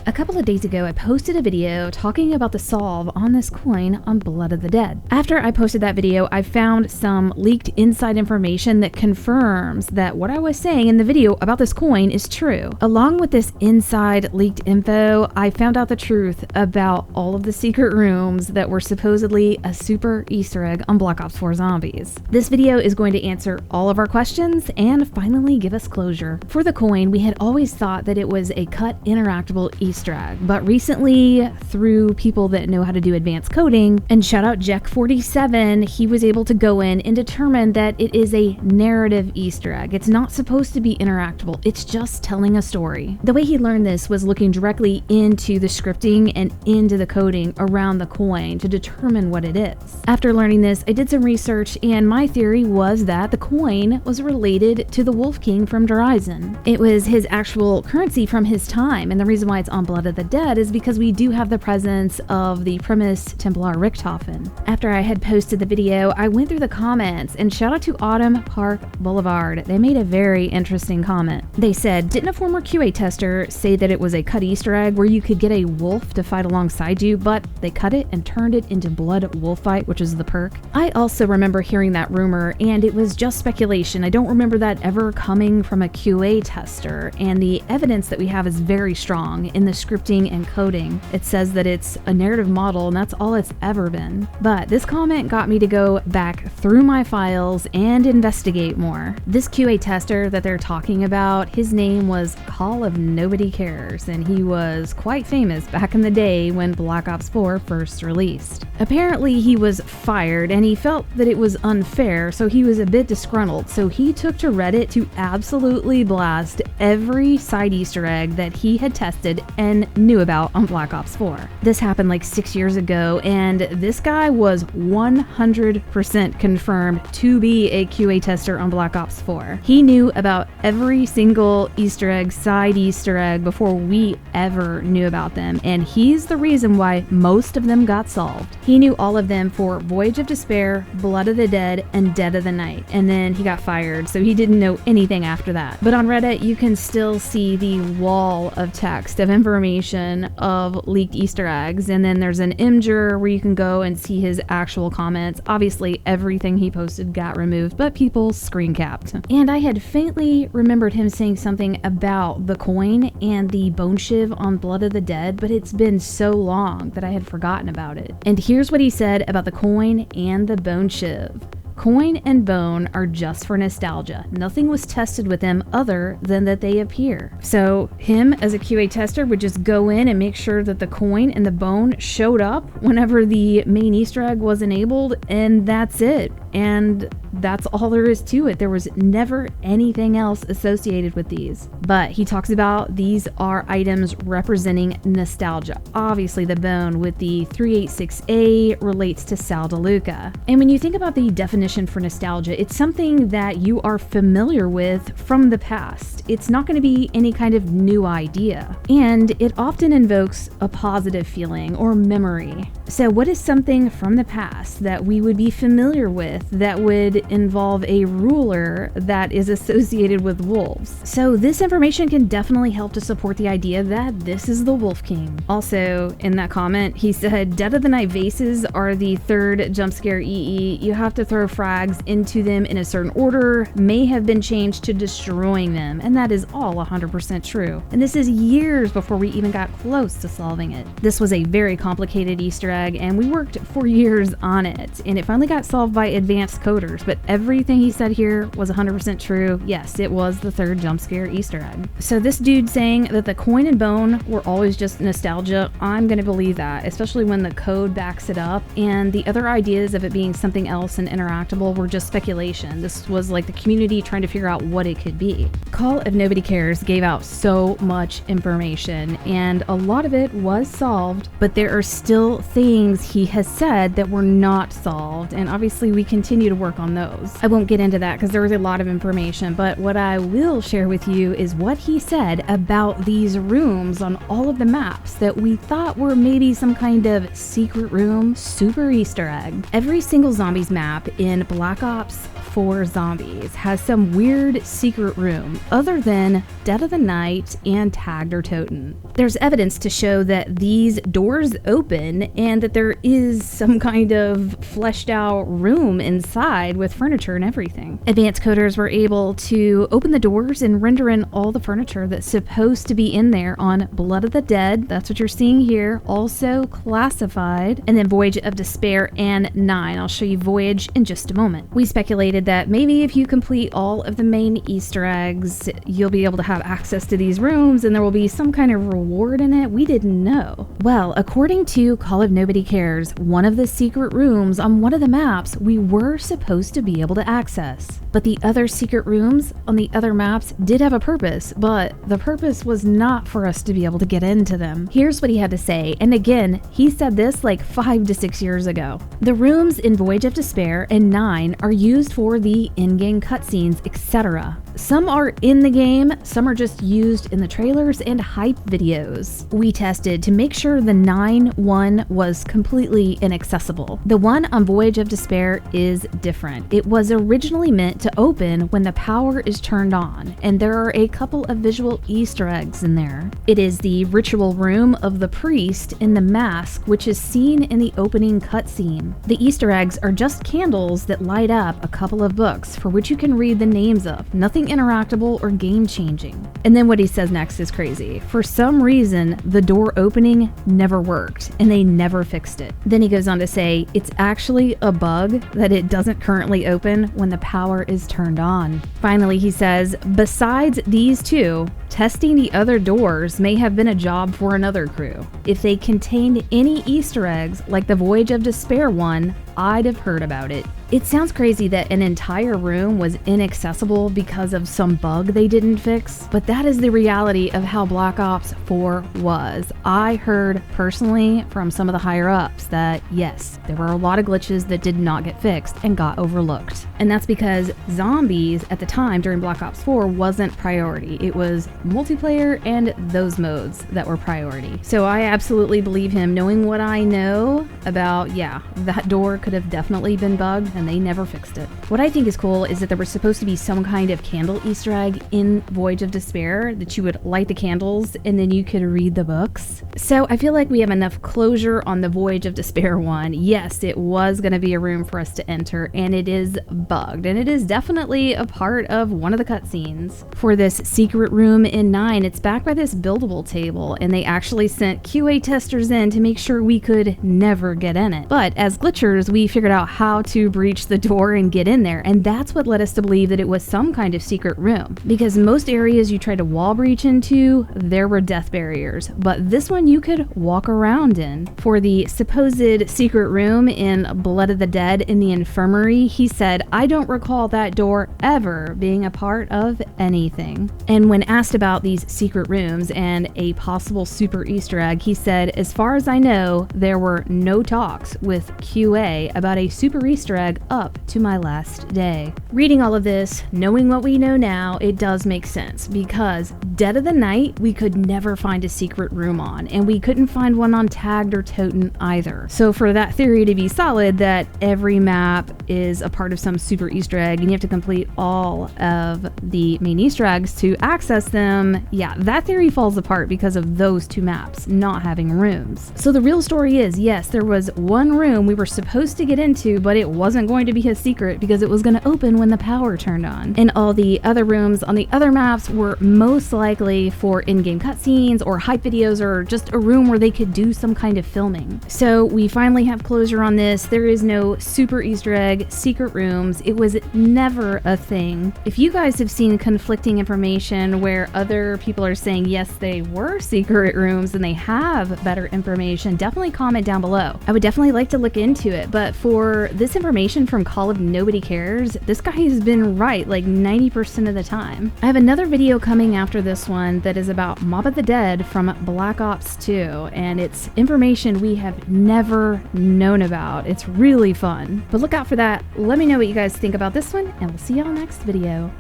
A couple of days ago, I posted a video talking about the solve on this coin on Blood of the Dead. After I posted that video, I found some leaked inside information that confirms that what I was saying in the video about this coin is true. Along with this inside leaked info, I found out the truth about all of the secret rooms that were supposedly a super Easter egg on Black Ops 4 Zombies. This video is going to answer all of our questions and finally give us closure. For the coin, we had always thought that it was a cut interactable Easter egg, but recently, through people that know how to do advanced coding, and shout out Jack47, he was able to go in and determine that it is a narrative Easter egg. It's not supposed to be interactable, it's just telling a story. The way he learned this was looking directly into the scripting and into the coding around the coin to determine what it is. After learning this, I did some research, and my theory was that the coin was related to the Wolf King from Horizon. It was his actual currency from his time, and the reason why it's on Blood of the Dead is because we do have the presence of the Primus Templar Richthofen. After I had posted the video, I went through the comments, and shout out to Autumn Park Boulevard. They made a very interesting comment. They said, didn't a former QA tester say that it was a cut Easter egg where you could get a wolf to fight alongside you, but they cut it and turned it into Blood Wolf Fight, which is the perk? I also remember hearing that rumor, and it was just speculation. I don't remember that ever coming from a QA tester, and the evidence that we have is very strong in the scripting and coding. It says that it's a narrative model, and that's all it's ever been. But this comment got me to go back through my files and investigate more. This QA tester that they're talking about, his name was Call of Nobody Cares, and he was quite famous back in the day when Black Ops 4 first released. Apparently he was fired, and he felt that it was unfair, so he was a bit disgruntled, so he took to Reddit to absolutely blast every side Easter egg that he had tested and knew about on Black Ops 4. This happened like 6 years ago, and this guy was 100% confirmed to be a QA tester on Black Ops 4. He knew about every single Easter egg, side Easter egg, before we ever knew about them, and he's the reason why most of them got solved. He knew all of them for Voyage of Despair, Blood of the Dead, and Dead of the Night, and then he got fired, so he didn't know anything after that. But on Reddit, you can still see the wall of text of information of leaked Easter eggs, and then there's an Imgur where you can go and see his actual comments. Obviously, everything he posted got removed, but people screen capped. And I had faintly remembered him saying something about the coin and the bone shiv on Blood of the Dead, but it's been so long that I had forgotten about it. And here's what he said about the coin and the bone shiv. Coin and bone are just for nostalgia. Nothing was tested with them other than that they appear. So him as a QA tester would just go in and make sure that the coin and the bone showed up whenever the main Easter egg was enabled, and that's it. And that's all there is to it. There was never anything else associated with these. But he talks about these are items representing nostalgia. Obviously the bone with the 386A relates to Sal DeLuca. And when you think about the definition for nostalgia, it's something that you are familiar with from the past. It's not going to be any kind of new idea. And it often invokes a positive feeling or memory. So what is something from the past that we would be familiar with that would involve a ruler that is associated with wolves? So this information can definitely help to support the idea that this is the Wolf King. Also, in that comment, he said, Dead of the Night vases are the third jump scare EE. You have to throw frags into them in a certain order, may have been changed to destroying them, and that is all 100% true. And this is years before we even got close to solving it. This was a very complicated Easter egg, and we worked for years on it, and it finally got solved by advanced coders, but everything he said here was 100% true. Yes, it was the third jump scare Easter egg. So this dude saying that the coin and bone were always just nostalgia, I'm gonna believe that, especially when the code backs it up, and the other ideas of it being something else and interactable were just speculation. This was like the community trying to figure out what it could be. Call of Nobody Cares gave out so much information, and a lot of it was solved, but there are still things things he has said that were not solved, and obviously we continue to work on those. I won't get into that because there was a lot of information, but what I will share with you is what he said about these rooms on all of the maps that we thought were maybe some kind of secret room, super Easter egg. Every single zombies map in Black Ops 4 Zombies has some weird secret room other than Dead of the Night and Tagged or Toten. There's evidence to show that these doors open and that there is some kind of fleshed out room inside with furniture and everything. Advanced coders were able to open the doors and render in all the furniture that's supposed to be in there on Blood of the Dead. That's what you're seeing here. Also classified. And then Voyage of Despair and 9. I'll show you Voyage in just a moment. We speculated that maybe if you complete all of the main Easter eggs, you'll be able to have access to these rooms and there will be some kind of reward in it. We didn't know. Well, according to Call of Nobody Cares, one of the secret rooms on one of the maps we were supposed to be able to access. But the other secret rooms on the other maps did have a purpose, but the purpose was not for us to be able to get into them. Here's what he had to say, and again, he said this like 5 to 6 years ago. The rooms in Voyage of Despair and 9 are used for the in-game cutscenes, etc. Some are in the game, some are just used in the trailers and hype videos. We tested to make sure the 9 one was completely inaccessible. The one on Voyage of Despair is different. It was originally meant to open when the power is turned on, and there are a couple of visual Easter eggs in there. It is the ritual room of the priest in the mask, which is seen in the opening cutscene. The Easter eggs are just candles that light up a couple of books for which you can read the names of. Nothing interactable or game-changing. And then what he says next is crazy. For some reason, the door opening never worked, and they never fixed it. Then he goes on to say, it's actually a bug that it doesn't currently open when the power is turned on. Finally, he says, besides these two, testing the other doors may have been a job for another crew. If they contained any Easter eggs, like the Voyage of Despair one, I'd have heard about it. It sounds crazy that an entire room was inaccessible because of some bug they didn't fix, but that is the reality of how Black Ops 4 was. I heard personally from some of the higher ups that yes, there were a lot of glitches that did not get fixed and got overlooked. And that's because zombies at the time during Black Ops 4 wasn't priority. It was multiplayer and those modes that were priority. So I absolutely believe him, knowing what I know about, yeah, that door could have definitely been bugged and they never fixed it. What I think is cool is that there was supposed to be some kind of candle Easter egg in Voyage of Despair that you would light the candles and then you could read the books. So I feel like we have enough closure on the Voyage of Despair one. Yes, it was going to be a room for us to enter and it is bugged, and it is definitely a part of one of the cutscenes. For this secret room in 9, it's backed by this buildable table, and they actually sent QA testers in to make sure we could never get in it. But as glitchers, we figured out how to breach the door and get in there, and that's what led us to believe that it was some kind of secret room. Because most areas you tried to wall breach into, there were death barriers, but this one you could walk around in. For the supposed secret room in Blood of the Dead in the infirmary, he said, I don't recall that door ever being a part of anything. And when asked about these secret rooms and a possible super Easter egg, he said, as far as I know, there were no talks with QA about a super Easter egg up to my last day. Reading all of this, knowing what we know now, it does make sense, because Dead of the Night we could never find a secret room on, and we couldn't find one on Tagged or Toten either. So for that theory to be solid that every map is a part of some super Easter egg and you have to complete all of the main Easter eggs to access them, yeah, that theory falls apart because of those two maps not having rooms. So the real story is, yes, there was one room we were supposed to get into, but it wasn't going to be a secret because it was going to open when the power turned on. And all the other rooms on the other maps were most likely for in-game cutscenes or hype videos, or just a room where they could do some kind of filming. So we finally have closure on this. There is no super Easter egg secret rooms. It was never a thing. If you guys have seen conflicting information where other people are saying yes, they were secret rooms and they have better information, definitely comment down below. I would definitely like to look into it, but for this information information from Call of Nobody Cares, this guy has been right like 90% of the time. I have another video coming after this one that is about Mob of the Dead from Black Ops 2, and it's information we have never known about. It's really fun. But look out for that. Let me know what you guys think about this one, and we'll see y'all next video.